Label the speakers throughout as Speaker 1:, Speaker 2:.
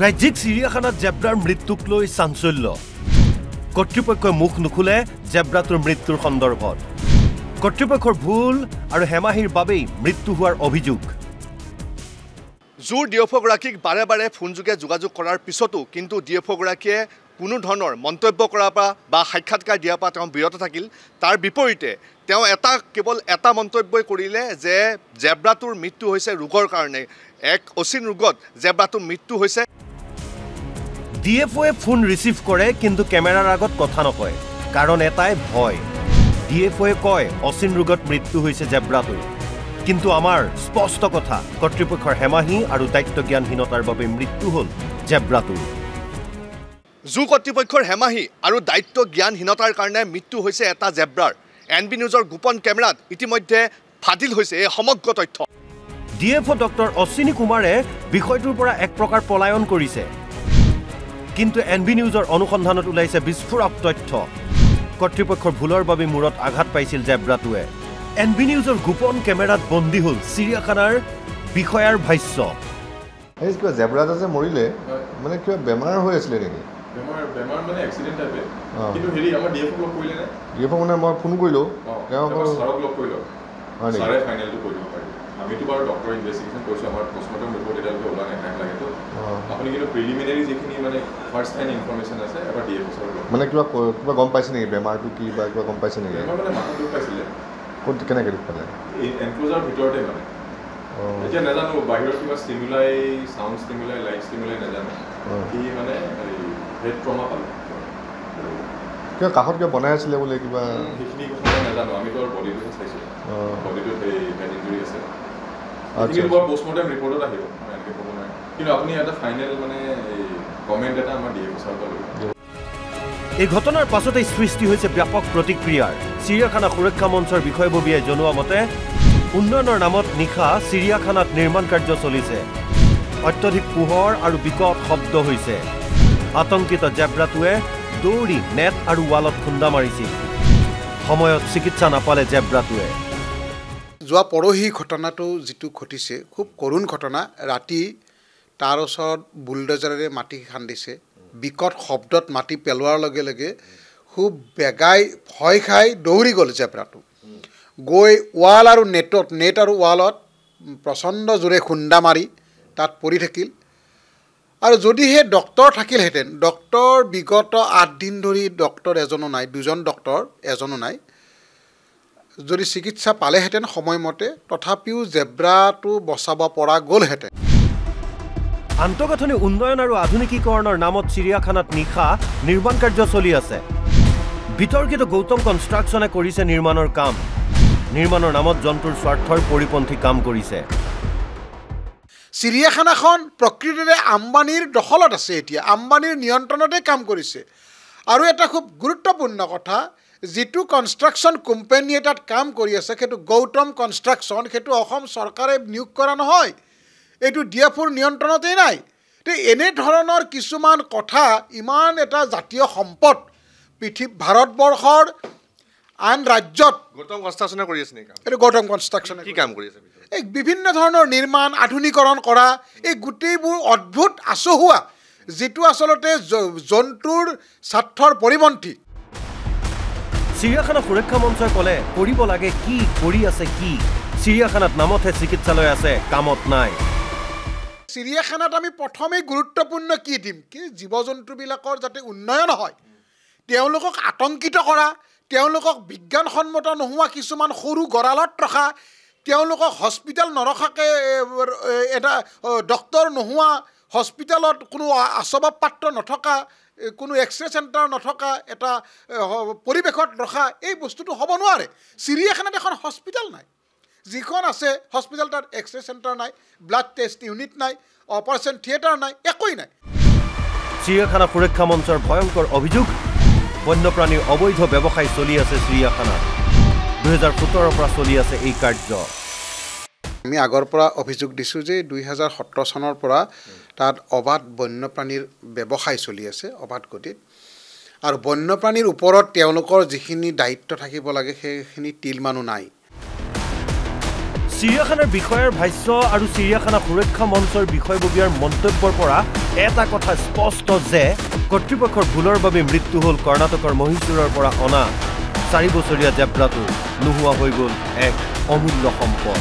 Speaker 1: ৰাজ্যিক চিৰিয়াখানাত জেব্ৰাৰ মৃত্যুক লৈ চাঞ্চল্য কৰ্তৃপক্ষই মুখ নুখুলে জেব্ৰাটোৰ মৃত্যুৰ সন্দৰ্ভত কৰ্তৃপক্ষৰ ভুল আৰু হেমাহিৰ বাবেই মৃত্যু হোৱাৰ অভিযোগ
Speaker 2: জুৰ ডিএফঅ'গৰাকীক বাৰে বাৰে ফোনযোগে যোগাযোগ কৰাৰ পিছতো কিন্তু ডিএফঅ'গৰাকীয়ে কোনো ধৰণৰ মন্তব্য কৰাৰ পৰা বা সাক্ষাৎকাৰ দিয়াৰ পৰা তেওঁ বিৰত থাকিল তাৰ বিপৰীতে তেওঁ কেৱল এটা মন্তব্যই কৰিলে যে জেব্ৰাটোৰ মৃত্যু হৈছে ৰোগৰ কাৰণে এক অচিন ৰোগত জেব্ৰাটোৰ মৃত্যু হৈছে
Speaker 1: ডিএফঅ'য়ে ফোন ৰিচিভ কৰে কিন্তু কেমেৰাৰ আগত কথা নকয় কাৰণ এটাই ভয় ডিএফঅ'য়ে কয় অচিন ৰোগত মৃত্যু হৈছে জেব্ৰাটোৰ কিন্তু আমাৰ স্পষ্ট কথা কৰ্তৃপক্ষৰ হেমাহি আৰু দায়িত্ব জ্ঞানহীনতাৰ বাবে মৃত্যু হ'ল জেব্ৰাটোৰ
Speaker 2: জু কৰ্তৃপক্ষৰ হেমাহি আৰু দায়িত্ব জ্ঞানহীনতাৰ কাৰণে মৃত্যু হৈছে এটা জেব্ৰাৰ এনবি নিউজৰ গোপন কেমেৰাত ইতিমধ্যে ফাদিল হৈছে এই সমগ্ৰ তথ্য
Speaker 1: ডিএফঅ ডক্টৰ অশ্বিনী কুমাৰে বিষয়টোৰ পৰা এক প্ৰকাৰ পলায়ন কৰিছে কিন্তু এনবি নিউজৰ অনুসন্ধানত ওলাইছে বিস্ফোৰক তথ্য কৰ্তৃপক্ষৰ ভুলৰ বাবে মূৰত আঘাত পাইছিল জেব্ৰাটোৱে এনবি নিউজৰ গোপন কেমেৰাত বন্দী হ'ল চিৰিয়াখানাৰ বিষয়াৰ ভাষ্য
Speaker 3: এই কিবা জেব্ৰাটা যে মৰিলে মানে কিবা বেমাৰ হৈ আছিলে নেকি
Speaker 4: বেমাৰ মানে এক্সিডেণ্ট টাইপে কিন্তু হেৰি আমাৰ ডিএফঅ লগ কৰিলে নে
Speaker 3: ডিএফঅ মানে মই ফোন কৰিলোঁ
Speaker 4: তেওঁ ছাৰক লগ কৰিলোঁ ছাৰে ফাইনেলটো কৰি দিব পাৰি আমিতো বাৰু ডক্টৰ ইনভেষ্টিগেশ্যন কৰিছোঁ আমাৰ পষ্টমৰ্টম ৰিপৰ্ট এতিয়ালৈকে ওলোৱা নাই টাইম লাগেতো আপুনি কিন্তু প্ৰিলিমিনাৰী যিখিনি মানে ফাৰ্ষ্ট টাইম ইনফৰমেশ্যন আছে এবাৰ ডিএফঅ ছাৰক
Speaker 3: মানে কিবা গম পাইছে নেকি বেমাৰটো কি বা কিবা গম পাইছে নেকি
Speaker 4: বেমাৰ মানে মাথা দুখ পাইছিলে
Speaker 3: ক'ত কেনেকৈ দুখ পালে
Speaker 4: এই এনক্ল'জাৰ ভিতৰতে মানে এতিয়া নাজানো বাহিৰত কিবা ষ্টিমুলাই চাউণ্ড ষ্টিমুলাই লাইট ষ্টিমুলাই নাজানো সি মানে হেড ট্ৰমা পালে
Speaker 3: কিবা কাষত কিবা বনাই আছিলে বোলে কিবা
Speaker 4: সেইখিনি কথা নাজানো আমিতো আৰু বডিটোহে চাইছোঁ বডিটোত সেই হেড ইঞ্জুৰি আছে কিন্তু বৰ পষ্টমৰ্টম ৰিপৰ্টত আহিব এনেকৈ ক'ব নোৱাৰে কিন্তু আপুনি এটা ফাইনেল মানে কমেণ্ট এটা আমাৰ ডিএফঅ ছাৰৰ পৰা ল'ব
Speaker 1: এই ঘটনাৰ পাছতে সৃষ্টি হৈছে ব্যাপক প্ৰতিক্ৰিয়াৰ চিৰিয়াখানা সুৰক্ষা মঞ্চৰ বিষয়ববীয়াই জনোৱা মতে উন্নয়নৰ নামত নিশা চিৰিয়াখানাত নিৰ্মাণ কাৰ্য চলিছে অত্যধিক পোহৰ আৰু বিকট শব্দ হৈছে আতংকিত জেব্ৰাটোৱে দৌৰি নেট আৰু ৱালত খুন্দা মাৰিছিল সময়ত চিকিৎসা নাপালে জেব্ৰাটোৱে
Speaker 5: যোৱা পৰহি ঘটনাটো যিটো ঘটিছে খুব কৰুণ ঘটনা ৰাতি তাৰ ওচৰত বুলডোজাৰেৰে মাটি খান্দিছে বিকট শব্দত মাটি পেলোৱাৰ লগে লগে খুব বেগাই ভয় খাই দৌৰি গ'ল জেব্ৰাটো গৈ ৱাল আৰু নেট আৰু ৱালত প্ৰচণ্ড জোৰে খুন্দা মাৰি তাত পৰি থাকিল আৰু যদিহে ডক্টৰ থাকিলহেঁতেন ডক্টৰ বিগত 8 দিন ধৰি ডক্টৰ এজনো নাই দুজন ডক্টৰ এজনো নাই যদি চিকিৎসা পালেহেঁতেন সময়মতে তথাপিও জেব্ৰাটো বচাব পৰা গ'লহেঁতেন
Speaker 1: আন্তঃগাঁথনি উন্নয়ন আৰু আধুনিকীকৰণৰ নামত চিৰিয়াখানাত নিশা নিৰ্মাণ কাৰ্য চলি আছে বিতৰ্কিত গৌতম কনষ্ট্ৰাকশ্যনে কৰিছে নিৰ্মাণৰ কাম নিৰ্মাণৰ নামত জন্তুৰ স্বাৰ্থৰ পৰিপন্থী কাম কৰিছে
Speaker 5: চিৰিয়াখানাখন প্ৰকৃতিৰে আম্বানীৰ দখলত আছে এতিয়া আম্বানীৰ নিয়ন্ত্ৰণতে কাম কৰিছে আৰু এটা খুব গুৰুত্বপূৰ্ণ কথা যিটো কনষ্ট্ৰাকশ্যন কোম্পানীয়ে তাত কাম কৰি আছে সেইটো গৌতম কনষ্ট্ৰাকশ্যন সেইটো অসম চৰকাৰে নিয়োগ কৰা নহয় এইটো ডিএফঅ'ৰ নিয়ন্ত্ৰণতেই নাই তো এনেধৰণৰ কিছুমান কথা ইমান এটা জাতীয় সম্পদ ভাৰতবৰ্ষৰ আন ৰাজ্যত
Speaker 2: গৌতম কনষ্ট্ৰাকশ্যনে কৰি আছে নেকি
Speaker 5: এইটো গৌতম কনষ্ট্ৰাকশ্যনে
Speaker 2: কি কাম কৰি আছে
Speaker 5: এই বিভিন্ন ধৰণৰ নিৰ্মাণ আধুনিকৰণ কৰা এই গোটেইবোৰ অদ্ভুত আচহুৱা যিটো আচলতে জন্তুৰ স্বাৰ্থৰ পৰিপন্থী
Speaker 1: চিৰিয়াখানা সুৰক্ষা মঞ্চই ক'লে কৰিব লাগে কি কৰি আছে কি চিৰিয়াখানাত নামতহে চিকিৎসালয় আছে কামত নাই
Speaker 5: চিৰিয়াখানাত আমি প্ৰথমেই গুৰুত্বপূৰ্ণ কি দিম কি জীৱ জন্তুবিলাকৰ যাতে উন্নয়ন হয় তেওঁলোকক আতংকিত কৰা তেওঁলোকক বিজ্ঞানসন্মত নোহোৱা কিছুমান সৰু গঁৰালত ৰখা তেওঁলোকক হস্পিটেল নৰখাকৈ এটা ডক্টৰ নোহোৱা হস্পিটেলত কোনো আচবাব পাত্ৰ নথকা কোনো এক্সৰে চেণ্টাৰ নথকা এটা পৰিৱেশত ৰখা এই বস্তুটো হ'ব নোৱাৰে চিৰিয়াখানাত এখন হস্পিটেল নাই যিখন আছে হস্পিটেল তাত এক্সৰে চেণ্টাৰ নাই ব্লাড টেষ্ট ইউনিট নাই অপাৰেশ্যন থিয়েটাৰ নাই একোৱেই নাই
Speaker 1: চিৰিয়াখানা সুৰক্ষা মঞ্চৰ ভয়ংকৰ অভিযোগ বন্যপ্ৰাণীৰ অবৈধ ব্যৱসায় চলি আছে চিৰিয়াখানাত 2017 পৰা চলি আছে এই কাৰ্য
Speaker 5: আমি আগৰ পৰা অভিযোগ দিছোঁ যে 2017 চনৰ পৰা তাত অবাধ বন্যপ্ৰাণীৰ ব্যৱসায় চলি আছে অবাধ গতিত আৰু বন্যপ্ৰাণীৰ ওপৰত তেওঁলোকৰ যিখিনি দায়িত্ব থাকিব লাগে সেইখিনি তিলমানো নাই
Speaker 1: চিৰিয়াখানাৰ বিষয়াৰ ভাষ্য আৰু চিৰিয়াখানা সুৰক্ষা মঞ্চৰ বিষয়ববীয়াৰ মন্তব্যৰ পৰা এটা কথা স্পষ্ট যে কৰ্তৃপক্ষৰ ভুলৰ বাবে মৃত্যু হ'ল কৰ্ণাটকৰ মহীশূৰৰ পৰা অনা 4 বছৰীয়া জেব্ৰাটো নোহোৱা হৈ গ'ল এক অমূল্য সম্পদ।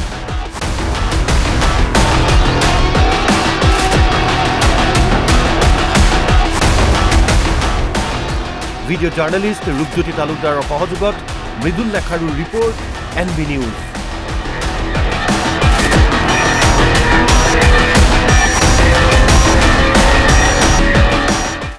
Speaker 1: ভিডিঅ' জাৰ্নেলিষ্ট ৰূপজ্যোতি তালুকদাৰৰ সহযোগত মৃদুল লেখাৰুৰ ৰিপৰ্ট NB নিউজ।